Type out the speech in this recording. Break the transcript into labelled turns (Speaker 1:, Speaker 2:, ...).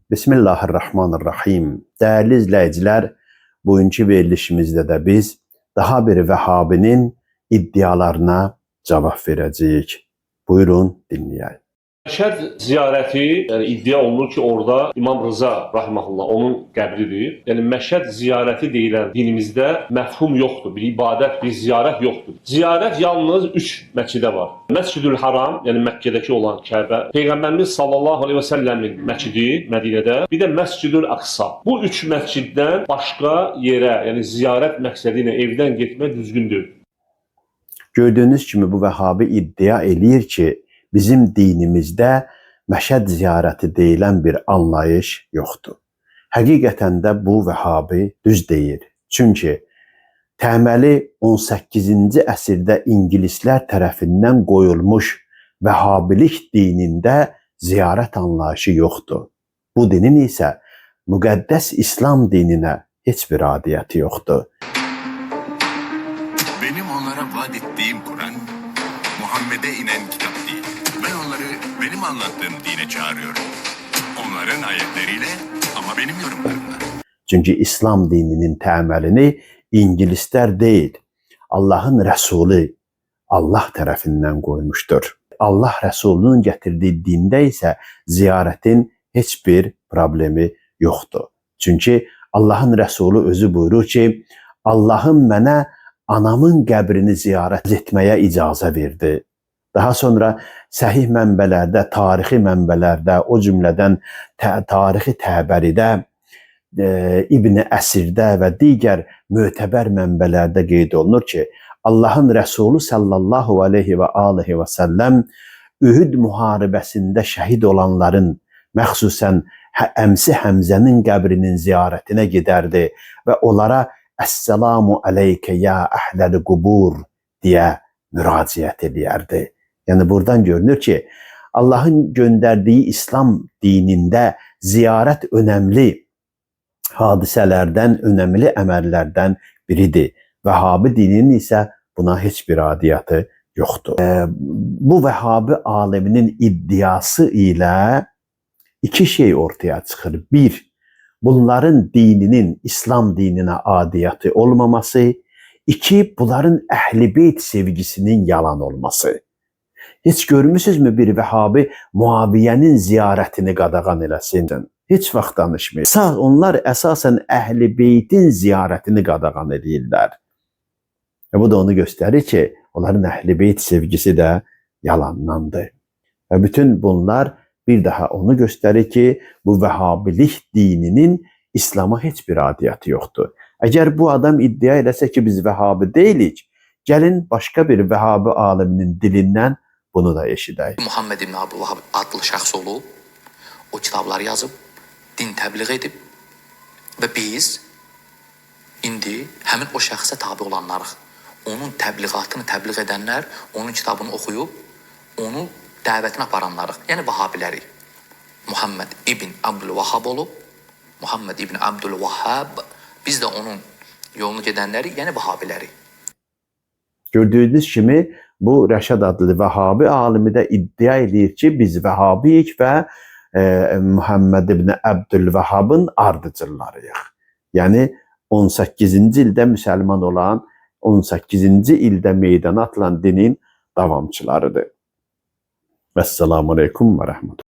Speaker 1: Bismillahirrahmanirrahim. Değerli izləyicilər, bugünkü verilişimizdə də biz daha bir Vəhabinin iddialarına cavab verəcəyik. Buyurun, dinləyək.
Speaker 2: Məşhəd ziyarəti, yəni iddia olunur ki, orada İmam Rıza rahimehullah onun qəbridir. Yəni Məşhəd ziyarəti deyilən dinimizdə məfhum yoxdur, bir ibadət, bir ziyarət yoxdur. Ziyarət yalnız 3 məscidə var. Məscidül Haram, yəni Məkkədəki olan Kəbə, Peyğəmbərimiz sallallahu əleyhi və səlləmin məscidi Mədinədə, bir də Məscidül Aqsa. Bu 3 məsciddən başqa yerə, yəni ziyarət məqsədi ilə evdən getmək düzgündür.
Speaker 1: Gördüyünüz kimi bu Vəhabi iddia eləyir ki, bizim dinimizdə Məşhəd ziyarəti deyilən bir anlayış yoxdur. Həqiqətən də bu Vəhabi düz deyir. Çünki təməli 18-ci əsrdə ingilislər tərəfindən qoyulmuş Vəhabilik dinində ziyarət anlayışı yoxdur. Bu dinin isə müqəddəs İslam dininə heç bir adiyyəti yoxdur.
Speaker 3: Benim onlara vaat ettiğim Kur'an, Muhammed'e inen kitap değil. Ben onları benim anlattığım dine çağırıyorum. Onların ayetleriyle ama benim yorumlarımla.
Speaker 1: Çünki İslam dininin təməlini ingilislər deyil, Allahın Rəsulü Allah tərəfindən qoymuşdur. Allah Rəsulunun gətirdiyi dində isə ziyarətin heç bir problemi yoxdur. Çünki Allahın Rəsulu özü buyurur ki, Allahım mənə anamın qəbrini ziyarət etməyə icazə verdi. Daha sonra səhih mənbələrdə, tarixi mənbələrdə, o cümlədən tarixi Təbəridə, İbn Əsirdə və digər mötəbər mənbələrdə qeyd olunur ki, Allahın Rəsulu sallallahu aleyhi və aleyhi və səlləm Ühud müharibəsində şəhid olanların, məxsusən əmsi Həmzənin qəbrinin ziyarətinə gedərdi və onlara Əssəlamu aleykə ya əhləl qubur deyə müraciət edərdi. Yəni buradan görünür ki, Allahın göndərdiyi İslam dinində ziyarət önəmli hadisələrdən, önəmli əməllərdən biridir. Vəhabi dininin isə buna heç bir adiyyatı yoxdur. Bu Vəhabi aliminin iddiası ilə iki şey ortaya çıxır. Bir, bunların dininin İslam dininə adiyyatı olmaması. İki, bunların Əhl-i Beyt sevgisinin yalan olması. Heç görmüsünüzmü bir Vəhabi Muaviyyənin ziyarətini qadağan eləsin? Heç vaxt danışmıyor. Onlar əsasən Əhl-i Beytin ziyarətini qadağan edirlər. Bu da onu göstərir ki, onların Əhl-i Beyt sevgisi də yalandandır. Və bütün bunlar bir daha onu göstərir ki, bu Vəhabilik dininin İslama heç bir adiyyatı yoxdur. Əgər bu adam iddia eləsə ki, biz Vəhabi deyilik, gəlin başqa bir Vəhabi aliminin dilindən bunu da eşidək.
Speaker 4: Muhammed ibn Abdülvahab adlı şəxs olub, o kitabları yazıb, din təbliğ edib və biz indi həmin o şəxsə tabi olanlarıq. Onun təbliğatını təbliğ edənlər, onun kitabını oxuyub, onu dəvətini aparanlarıq, yəni Vahabiləri. Muhammed ibn Abdülvahab olub, Muhammed ibn Abdülvahab, biz də onun yolunu gedənləri, yəni Vahabiləri.
Speaker 1: Gördüyünüz kimi, bu Rəşad adlı Vəhabi alimi də iddia edir ki, biz Vəhabiyik və Muhammed ibn Abdülvahabın ardıcıllarıyıq. Yəni 18-ci ildə müsəlman olan, 18-ci ildə meydana atılan dinin davamçılarıdır. Vəssalamu aleykum və rəhmətullah.